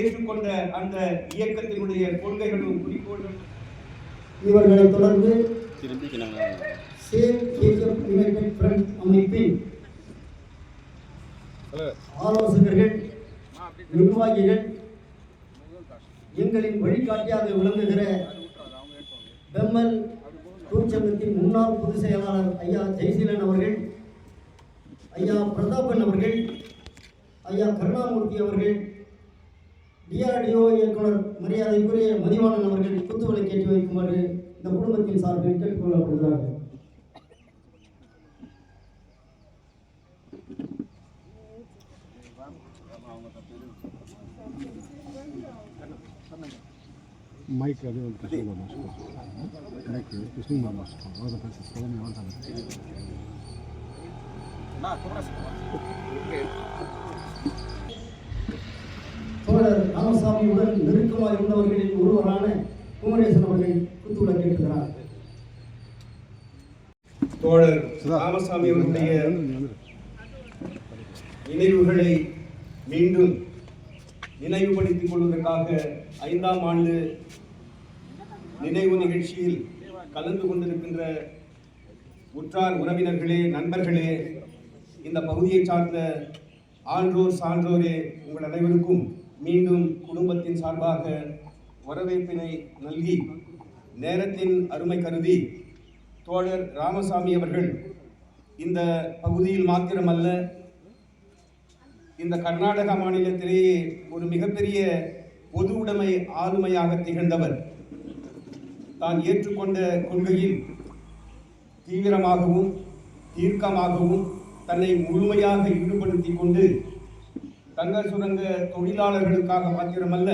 ஏற்றுக்கொண்ட அந்த இயக்கத்தினுடைய கொள்கைகளும் குறிக்கோள்களும். இவர்களை தொடர்ந்து சேவ் கேஜிஎஃப் யுனைடெட் ஃப்ரண்ட் அமைப்பின் ஆலோசகர்கள், நிர்வாகிகள், எங்களின் வழிகாட்டியாக விளங்குகிற பெம்மல் தொழிற்சங்கத்தின் முன்னாள் பொதுச் செயலாளர் ஐயா ஜெயசீலன் அவர்கள், ஐயா பிரதாபன் அவர்கள், ஐயா கருணாமூர்த்தி அவர்கள், DRDO இயக்குனர் மரியாதைக்குரிய மதிவாணன் அவர்கள் குத்துவிளக்கேற்றி வைக்குமாறு இந்த குடும்பத்தின் சார்பில் கேட்டுக்கொள்ளப்படுகிறார்கள். மைக் அது எனக்கு கிருஷ்ணன் தோழர் ராமசாமியுடன் நெருக்கமாக இருந்தவர்களில் ஒருவரான குமரேசன் அவர்கள் குத்துவிளக்கு கேட்டுகிறார். தோழர் ராமசாமி அவர்களுடைய நினைவுகளை மீண்டும் நினைவுபடுத்திக் கொள்வதற்காக 5ஆம் ஆண்டு நினைவு நிகழ்ச்சியில் கலந்து கொண்டிருக்கின்ற உற்றார் உறவினர்களே, நண்பர்களே, இந்த பகுதியை சார்ந்த ஆன்றோர் சான்றோரே, உங்கள் அனைவருக்கும் மீண்டும் குடும்பத்தின் சார்பாக வரவேற்பினை நல்கி, நேரத்தின் அருமை கருதி தோழர் ராமசாமி அவர்கள் இந்த பகுதியில் மாத்திரமல்ல, இந்த கர்நாடக மாநிலத்திலேயே ஒரு மிகப்பெரிய பொது உடைமை ஆளுமையாக திகழ்ந்தவர். தான் ஏற்றுக்கொண்ட கொள்கையில் தீவிரமாகவும் தீர்க்கமாகவும் தன்னை முழுமையாக ஈடுபடுத்தி கொண்டு தங்க சுரங்க தொழிலாளர்களுக்காக மாத்திரமல்ல,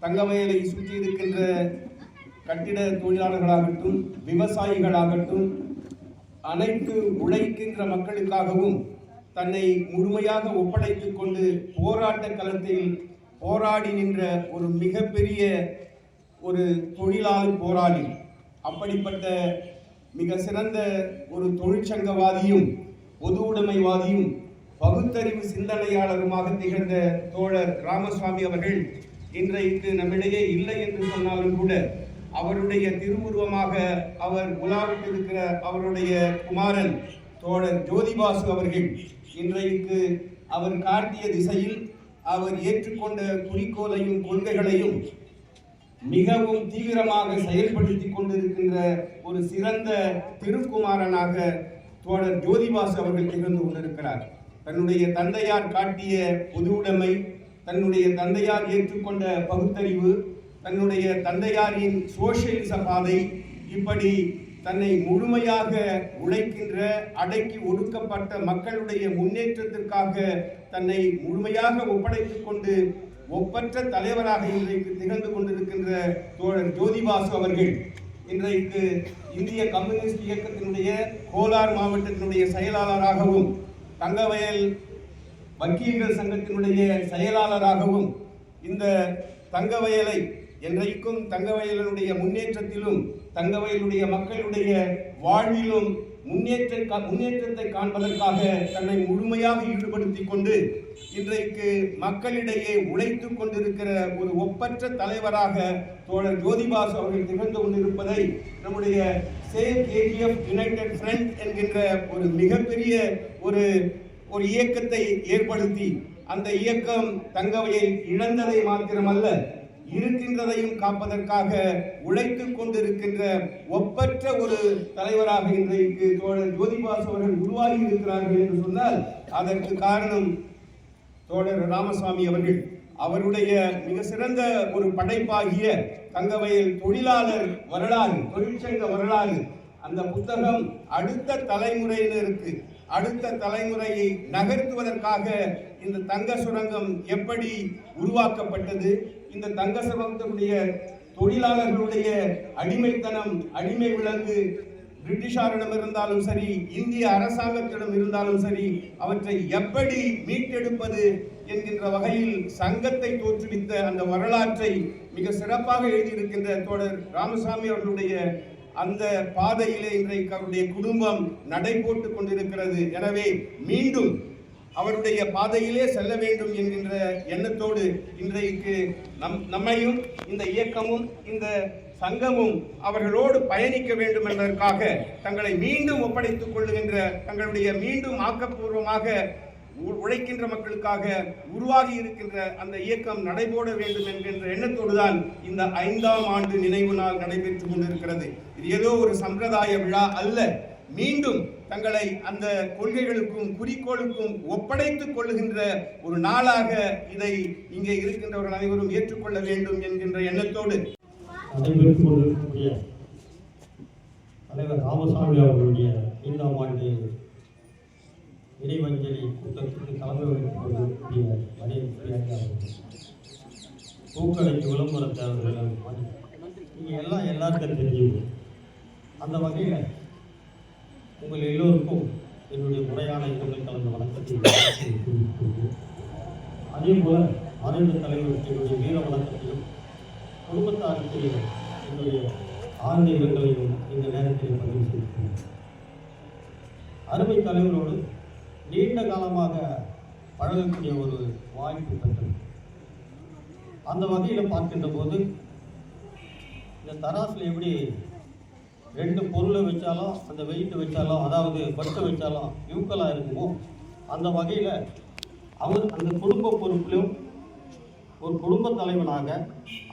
தங்கவயலை சுற்றி இருக்கின்ற கட்டிட தொழிலாளர்களாகட்டும், விவசாயிகளாகட்டும், அனைத்து உழைக்கின்ற மக்களுக்காகவும் தன்னை முழுமையாக ஒப்படைத்துக் கொண்டு போராட்ட களத்தில் போராடி நின்ற ஒரு மிகப்பெரிய ஒரு தொழிலாளர் போராளி. அப்படிப்பட்ட மிக சிறந்த ஒரு தொழிற்சங்கவாதியும் பொது உடைமைவாதியும் பகுத்தறிவு சிந்தனையாளருமாக திகழ்ந்த தோழர் ராமசாமி அவர்கள் இன்றைக்கு நம்மிடையே இல்லை என்று சொன்னாலும் கூட அவருடைய திருவுருவமாக அவர் உலாவிட்டிருக்கிற அவருடைய குமாரன் தோழர் ஜோதிபாசு அவர்கள் இன்றைக்கு அவர் காட்டிய திசையில் அவர் ஏற்றுக்கொண்ட குறிக்கோளையும் கொள்கைகளையும் மிகவும் தீவிரமாக செயல்படுத்தி கொண்டிருக்கின்ற ஒரு சிறந்த திருக்குமாரனாக தோழர் ஜோதிபாசு அவர்கள் திகழ்ந்து கொண்டிருக்கிறார். தன்னுடைய தந்தையார் காட்டிய பொது உடைமை, தன்னுடைய தந்தையார் ஏற்றுக்கொண்ட பகுத்தறிவு, தன்னுடைய தந்தையாரின் சோசியலிச பாதை, இப்படி தன்னை முழுமையாக உழைக்கின்ற அடக்கி ஒடுக்கப்பட்ட மக்களுடைய முன்னேற்றத்திற்காக தன்னை முழுமையாக ஒப்படைத்துக் கொண்டு ஒப்பற்ற தலைவராக இன்றைக்கு திகழ்ந்து கொண்டிருக்கின்ற தோழர் ஜோதிபாசு அவர்கள் இன்றைக்கு இந்திய கம்யூனிஸ்ட் இயக்கத்தினுடைய கோலார் மாவட்டத்தினுடைய செயலாளராகவும், தங்கவயல் வக்கீல்கள் சங்கத்தினுடைய செயலாளராகவும், இந்த தங்கவயலை என்றைக்கும் தங்கவயலுடைய முன்னேற்றத்திலும் தங்கவயலுடைய மக்களுடைய வாழ்விலும் முன்னேற்றத்தை காண்பதற்காக தன்னை முழுமையாக ஈடுபடுத்திக் கொண்டு இன்றைக்கு மக்களிடையே உழைத்துக் கொண்டிருக்கிற ஒரு ஒப்பற்ற தலைவராக தோழர் ஜோதிபாசு அவர்கள் திகழ்ந்து கொண்டிருப்பதை நம்முடைய சேவ் கேஜிஎஃப் யுனைடெட் ஃப்ரண்ட் என்கின்ற ஒரு மிகப்பெரிய ஒரு இயக்கத்தை ஏற்படுத்தி அந்த இயக்கம் தங்கவயல் இழந்ததை மாத்திரமல்ல, இருக்கின்றதையும் காப்பதற்காக உழைத்துக் கொண்டிருக்கின்ற ஒப்பற்ற ஒரு தலைவராக இன்றைக்கு தோழர் ஜோதிபாசு அவர்கள் உருவாகி இருக்கிறார்கள் என்று சொன்னால் அதற்கு காரணம் தோழர் ராமசாமி அவர்கள். அவருடைய மிக சிறந்த ஒரு படைப்பாகிய தங்கவயல் தொழிலாளர் வரலாறு, தொழிற்சங்க வரலாறு, அந்த புத்தகம் அடுத்த தலைமுறையினருக்கு, அடுத்த தலைமுறையை நகர்த்துவதற்காக இந்த தங்க சுரங்கம் எப்படி உருவாக்கப்பட்டது, இந்த தங்க சுரங்கத்தினுடைய தொழிலாளர்களுடைய அடிமைத்தனம், அடிமை விலங்கு பிரிட்டிஷாரிடம் இருந்தாலும் சரி, இந்திய அரசாங்கத்திடம் இருந்தாலும் சரி, அவற்றை எப்படி மீட்டெடுப்பது என்கின்ற வகையில் சங்கத்தை தோற்றுவித்த அந்த வரலாற்றை மிக சிறப்பாக எழுதியிருக்கின்ற தோழர் ராமசாமி அவர்களுடைய அந்த பாதையிலே இன்றைக்கு அவருடைய குடும்பம் நடை போட்டுக் கொண்டிருக்கிறது. எனவே மீண்டும் அவருடைய பாதையிலே செல்ல வேண்டும் என்கின்ற எண்ணத்தோடு இன்றைக்கு நம்மையும் இந்த இயக்கமும் இந்த சங்கமும் அவர்களோடு பயணிக்க வேண்டும் என்பதற்காக தங்களை மீண்டும் ஒப்படைத்துக் கொள்ளுகின்ற தங்களுடைய மீண்டும் ஆக்கப்பூர்வமாக உழைக்கின்ற மக்களுக்காக உருவாகி இருக்கின்ற அந்த இயக்கம் நடைபோட வேண்டும் என்கின்ற எண்ணத்தோடு தான் இந்த 5ஆம் ஆண்டு நினைவு நாள் நடைபெற்றுக் கொண்டிருக்கிறது. இது ஏதோ ஒரு சம்பிரதாய விழா அல்ல. மீண்டும் தங்களை அந்த கொள்கைகளுக்கும் குறிக்கோளுக்கும் ஒப்படைத்துக் கொள்ளுகின்ற ஒரு நாளாக இதை இங்கே இருக்கின்றவர்கள் அனைவரும் ஏற்றுக்கொள்ள வேண்டும் என்கின்ற எண்ணத்தோடு நடைபெற்றுக் கொண்டிருக்கக்கூடிய தலைவர் ராமசாமி அவர்களுடைய 5ஆம் ஆண்டு இறைவஞ்சலி கூட்டத்திற்கு தலைமை வகித்துக் கொண்டிருக்கக்கூடிய பூக்கடைக்கு விளம்பர தேவைகள் நீங்கள் எல்லாருக்கும் தெரியும். அந்த வகையில் உங்கள் எல்லோருக்கும் என்னுடைய முறையான இரங்கல் கலந்த வணக்கத்தை அதே போல மறைந்த தலைவருக்கு என்னுடைய வீர வணக்கத்தையும் குடும்பத்தாருக்கு என்னுடைய ஆழ்ந்த இரங்கலையும் இந்த நேரத்தில் பதிவு செய்திருக்கிறேன். அருமை தலைவரோடு நீண்ட காலமாக பழகக்கூடிய ஒரு வாய்ப்பு பெற்றது. அந்த வகையில் பார்க்கின்ற போது இந்த தராசில் எப்படி 2 பொருளை வச்சாலும் அந்த வெயிட்டு வச்சாலும் அதாவது பட்டை வச்சாலும் யூக்கலாக இருக்குமோ அந்த வகையில் அவர் அந்த குடும்ப பொறுப்பிலும் ஒரு குடும்ப தலைவனாக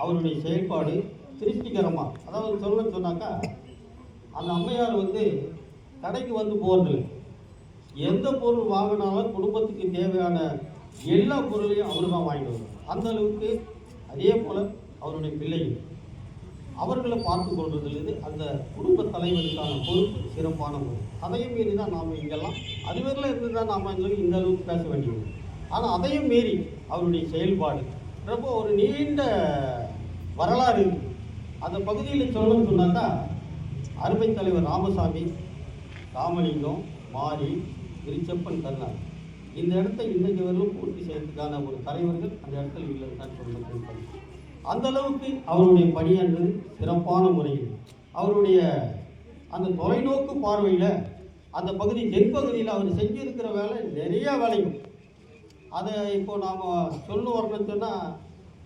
அவருடைய செயல்பாடு திருப்திகரமாக, அதாவது சொன்னாக்கா அந்த அம்மையார் கடைக்கு போகிறது எந்த பொருள் வாங்கினாலும் குடும்பத்துக்கு தேவையான எல்லா பொருளையும் அவர் தான் வாங்கிட்டு வருவார். அந்த அளவுக்கு அதே போல் அவருடைய பிள்ளைகள் அவர்களை பார்த்து கொள்வதிலிருந்து அந்த குடும்ப தலைவருக்கான பொறுப்பு சிறப்பான பொருள். அதையும் மீறி தான் நாம் இங்கெல்லாம் அதுவரையில் இருந்து தான் நாம் இந்த அளவுக்கு பேச வேண்டியது. ஆனால் அதையும் மீறி அவருடைய செயல்பாடு ரொம்ப ஒரு நீண்ட வரலாறு இருக்குது. அந்த பகுதியில் சொல்லணும்னு சொன்னாக்கா அருமை தலைவர் ராமசாமி, ராமலிங்கம், மாரி, விரிச்சப்பன், கர்ணன் இந்த இடத்தை இன்றைக்கு வரலும் பூர்த்தி செய்யறதுக்கான ஒரு தலைவர்கள் அந்த இடத்துல இல்லைன்னு சொல்லணும். அந்த அளவுக்கு அவருடைய பணியானது சிறப்பான முறையில் அவருடைய அந்த தொலைநோக்கு பார்வையில் அந்த பகுதி தென்பகுதியில் அவர் செஞ்சிருக்கிற வேலை நிறைய வேலையும் அதை இப்போ நாம் வரணும்னு சொன்னால்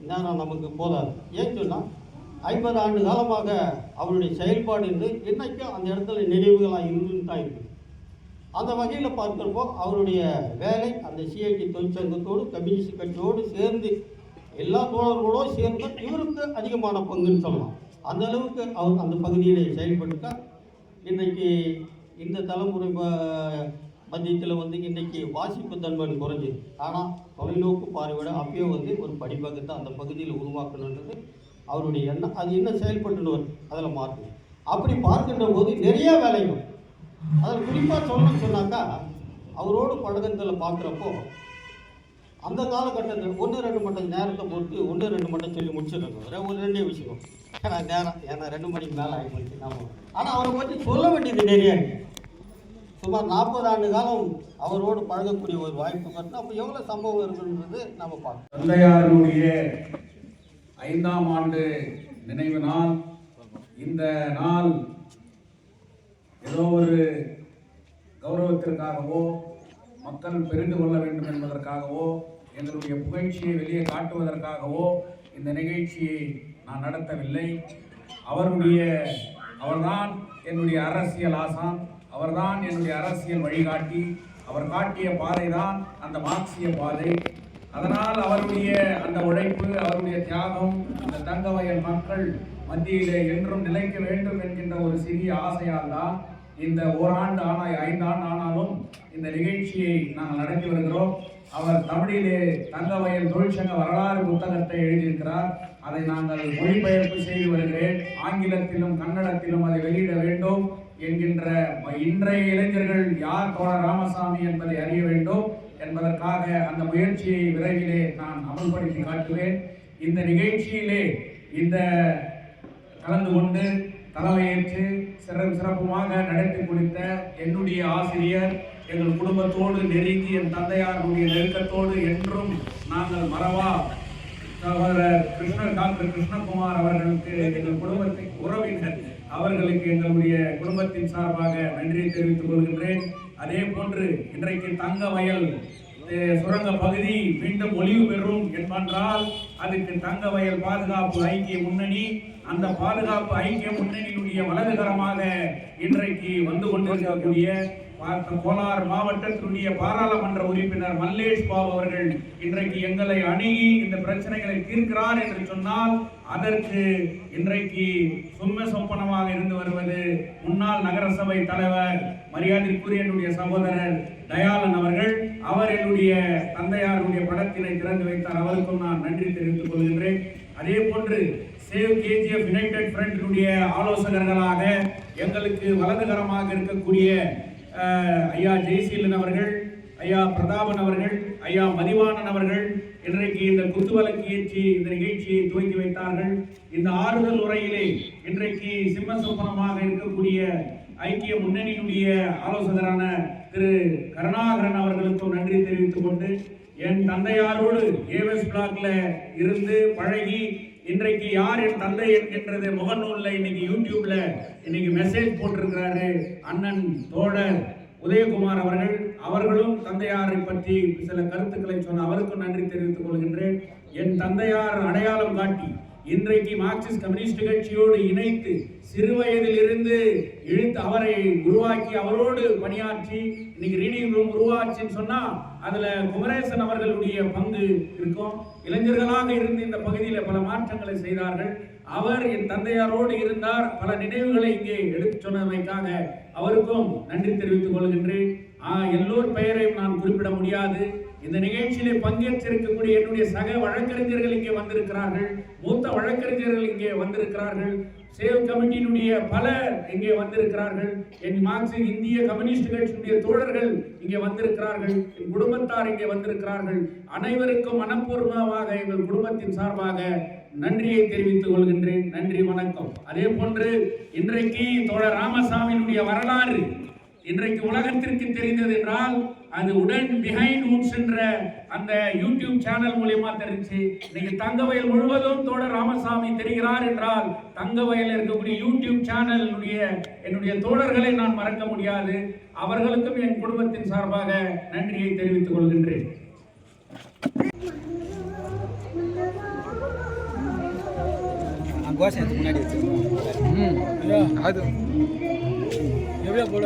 நேரம் நமக்கு போதாது. ஏன்னு சொன்னால் 50 ஆண்டு காலமாக அவருடைய செயல்பாடு இருந்து இன்றைக்கும் அந்த இடத்துல நினைவுகளாக இருந்துன்னு தான் இருக்குது. அந்த வகையில் பார்க்குறப்போ அவருடைய வேலை அந்த சிஐடி தொழிற்சங்கத்தோடு கம்யூனிஸ்ட் கட்சியோடு சேர்ந்து எல்லா தோழர்களோடு சேர்ந்து இவருக்கு அதிகமான பங்குன்னு சொல்லலாம். அந்த அளவுக்கு அவர் அந்த பகுதியில் செயல்பட்டுட்டால் இன்றைக்கு இந்த தலைமுறை மத்தியத்தில் இன்றைக்கி வாசிப்பு தன்மை குறைஞ்சிது. ஆனால் தொலைநோக்கு பார்வையோட அப்பயே ஒரு படிப்பகத்தை அந்த பகுதியில் உருவாக்கணுன்றது அவருடைய எண்ணம். அது என்ன செயல்பட்டுன்னு அதில் மாற்று அப்படி பார்க்கின்ற போது நிறைய வேலைகள் அதில் குறிப்பாக சொல்லணும்னு சொன்னாக்கா அவரோடு பழக்கத்தில் பார்க்குறப்போ அந்த காலகட்டத்தில் 1-2 மணி நேரத்தை பொறுத்து 1-2 மட்டும் சொல்லி முடிச்சிடணும். ஒரு 2 விஷயம் நேரம் ஏன்னா 2 மணிக்கு மேலே ஆகிப்போச்சு நாம. ஆனால் அவரை பற்றி சொல்ல வேண்டியது நிறைய இருக்குது. சுமார் 40 ஆண்டு காலம் அவரோடு பழகக்கூடிய ஒரு வாய்ப்பு பார்த்தா அப்போ எவ்வளோ சம்பவம் இருக்குன்றது நம்ம பார்க்கணும். தந்தையாருடைய 5ஆம் ஆண்டு நினைவு நாள். இந்த நாள் ஏதோ ஒரு கௌரவத்திற்காகவோ மக்கள் பெரிந்து கொள்ள வேண்டும் என்பதற்காகவோ எங்களுடைய புகழ்ச்சியை வெளியே காட்டுவதற்காகவோ இந்த நிகழ்ச்சியை நான் நடத்தவில்லை. அவர்தான் என்னுடைய அரசியல் ஆசான், அவர்தான் என்னுடைய அரசியல் வழிகாட்டி. அவர் காட்டிய பாதை தான் அந்த மார்க்சிய பாதை. அதனால் அவருடைய அந்த உழைப்பு, அவருடைய தியாகம் அந்த தங்கவயல் மக்கள் மத்தியிலே என்றும் நிலைக்க வேண்டும் என்கின்ற ஒரு சிறிய ஆசையால் தான் இந்த 1 ஆண்டு 5 ஆண்டு ஆனாலும் இந்த நிகழ்ச்சியை நாங்கள் நடத்தி வருகிறோம். அவர் தமிழிலே தங்கவயல் தொழிற்சங்க வரலாறு புத்தகத்தை எழுதியிருக்கிறார். அதை நாங்கள் மொழிபெயர்ப்பு செய்து வருகிறேன். ஆங்கிலத்திலும் கன்னடத்திலும் அதை வெளியிட வேண்டும் என்கின்ற இன்றைய இளைஞர்கள் யார் தோழர் ராமசாமி என்பதை அறிய வேண்டும் என்பதற்காக அந்த முயற்சியை விரைவிலே நான் அமல்படுத்தி காட்டுவேன். இந்த நிகழ்ச்சியிலே இந்த கலந்து கொண்டு தலைமையேற்று சிறப்புமாக நடத்தி கொடுத்த என்னுடைய ஆசிரியர், எங்கள் குடும்பத்தோடு நெருங்கி என் தந்தையாருடைய நெருக்கத்தோடு என்றும் நாங்கள் மறவா டாக்டர் கிருஷ்ணகுமார் அவர்களுக்கு எங்கள் குடும்பத்தின் உறவினர் அவர்களுக்கு எங்களுடைய குடும்பத்தின் சார்பாக நன்றியை தெரிவித்துக் கொள்கின்றேன். அதே போன்று இன்றைக்கு தங்கவயல் சுரங்க பகுதி மீண்டும் ஒளிவு பெறும் என்பென்றால் அதுக்கு தங்கவயல் பாதுகாப்பு ஐக்கிய முன்னணி, அந்த பாதுகாப்பு ஐக்கிய முன்னணியினுடைய வலதுகரமாக இன்றைக்கு வந்து கொண்டிருக்கக்கூடிய கோலார் மாவட்டத்தினுடைய பாராளுமன்ற உறுப்பினர் மல்லேஷ் பாபு அவர்கள் இன்றைக்கு எங்களை அணுகி இந்த பிரச்சனைகளை தீர்க்கிறார் என்று சொன்னால் அதற்கு இன்றைக்கு சும்ம சொப்பனமாக இருந்து வருவது முன்னாள் நகரசபை தலைவர் மரியாதைக்குரிய என்னுடைய சகோதரர் தயாளன் அவர்கள். அவர் என்னுடைய தந்தையாருடைய படத்தினை திறந்து வைத்தார். அவருக்கும் நான் நன்றி தெரிவித்துக் கொள்கின்றேன். அதே போன்று சேவ் கேஜிஎஃப் யுனைடெட் ஃப்ரண்டினுடைய ஆலோசகர்களாக எங்களுக்கு வலதுகரமாக இருக்கக்கூடிய ஐயா ஜெய்சீலன் அவர்கள், ஐயா பிரதாபன் அவர்கள், ஐயா மதிவாணன் அவர்கள் இன்றைக்கு இந்த குத்துவிளக்கு ஏற்றி இந்த நிகழ்ச்சியை துவக்கி வைத்தார்கள். இந்த ஆறுதல் உரையிலே இன்றைக்கு சிம்மசொப்பனமாக இருக்கக்கூடிய ஐக்கிய முன்னணியினுடைய ஆலோசகரான திரு கருணாகரன் அவர்களுக்கும் நன்றி தெரிவித்துக் கொண்டு, என் தந்தையாரோடு ஏஎஸ் பிளாக்ல இருந்து பழகி இன்றைக்கு யார் என் தந்தை என்கின்றது முகநூல்ல இன்னைக்கு யூடியூப்ல இன்னைக்கு மெசேஜ் போட்டிருக்கிறாரு அண்ணன் தோழர் உதயகுமார் அவர்களும் தந்தையாரை பற்றி சில கருத்துக்களை சொன்ன அவருக்கும் நன்றி தெரிவித்துக் கொள்கின்றேன். என் தந்தையார் அடையாளம் காட்டி இன்றைக்கு மார்க்சிஸ்ட் கம்யூனிஸ்ட் கட்சியோடு இணைத்து சிறு வயதில் இருந்து இழுத்து அவரை உருவாக்கி அவரோடு பணியாற்றி இன்னைக்கு ரீடிங் ரூம் உருவாச்சுன்னு சொன்னா அதுல குமரேசன் அவர்களுடைய பங்கு இருக்கும். இளைஞர்களாக இருந்து இந்த பகுதியில் பல மாற்றங்களை செய்தார்கள். அவர் என் தந்தையாரோடு இருந்தார். பல நினைவுகளை இங்கே எடுத்து சொன்னமைக்காக அவருக்கும் நன்றி தெரிவித்துக் கொள்கின்றேன். எல்லோர் பெயரையும் நான் குறிப்பிட முடியாது. இந்த நிகழ்ச்சியிலே பங்கேற்றிருக்கக்கூடிய என்னுடைய சக வழக்கறிஞர்கள் இங்கே வந்திருக்கிறார்கள், மூத்த வழக்கறிஞர்கள் இங்கே வந்திருக்கிறார்கள், சேவ் கமிட்டியினுடைய பலர் இங்கே வந்திருக்கிறார்கள், என் மார்க்சிஸ்ட் இந்திய கம்யூனிஸ்ட் கட்சியினுடைய தோழர்கள் இங்கே வந்திருக்கிறார்கள், என் குடும்பத்தார் இங்கே வந்திருக்கிறார்கள். அனைவருக்கும் மனப்பூர்வமாக எங்கள் குடும்பத்தின் சார்பாக நன்றியை தெரிவித்துக் கொள்கின்றேன். நன்றி, வணக்கம். அதே போன்று இன்றைக்கு தோழர் ராமசாமியினுடைய வரலாறு இன்றைக்கு உலகத்திற்கு தெரிந்தது என்றால் அது உடன் பிஹைண்ட் வுட்ஸ் என்ற அந்த யூடியூப் சேனல் மூலமா தெரிஞ்சு. இன்னைக்கு தங்கவயல் முழுவதும் தோழர் ராமசாமி தெரிகிறார் என்றால் தங்கவயல் இருக்கக்கூடிய யூடியூப் சேனல் என்னுடைய தோழர்களை நான் மறக்க முடியாது. அவர்களுக்கும் என் குடும்பத்தின் சார்பாக நன்றியை தெரிவித்துக் கொள்கின்றேன். முன்னாடி அது எவ்வளோ போட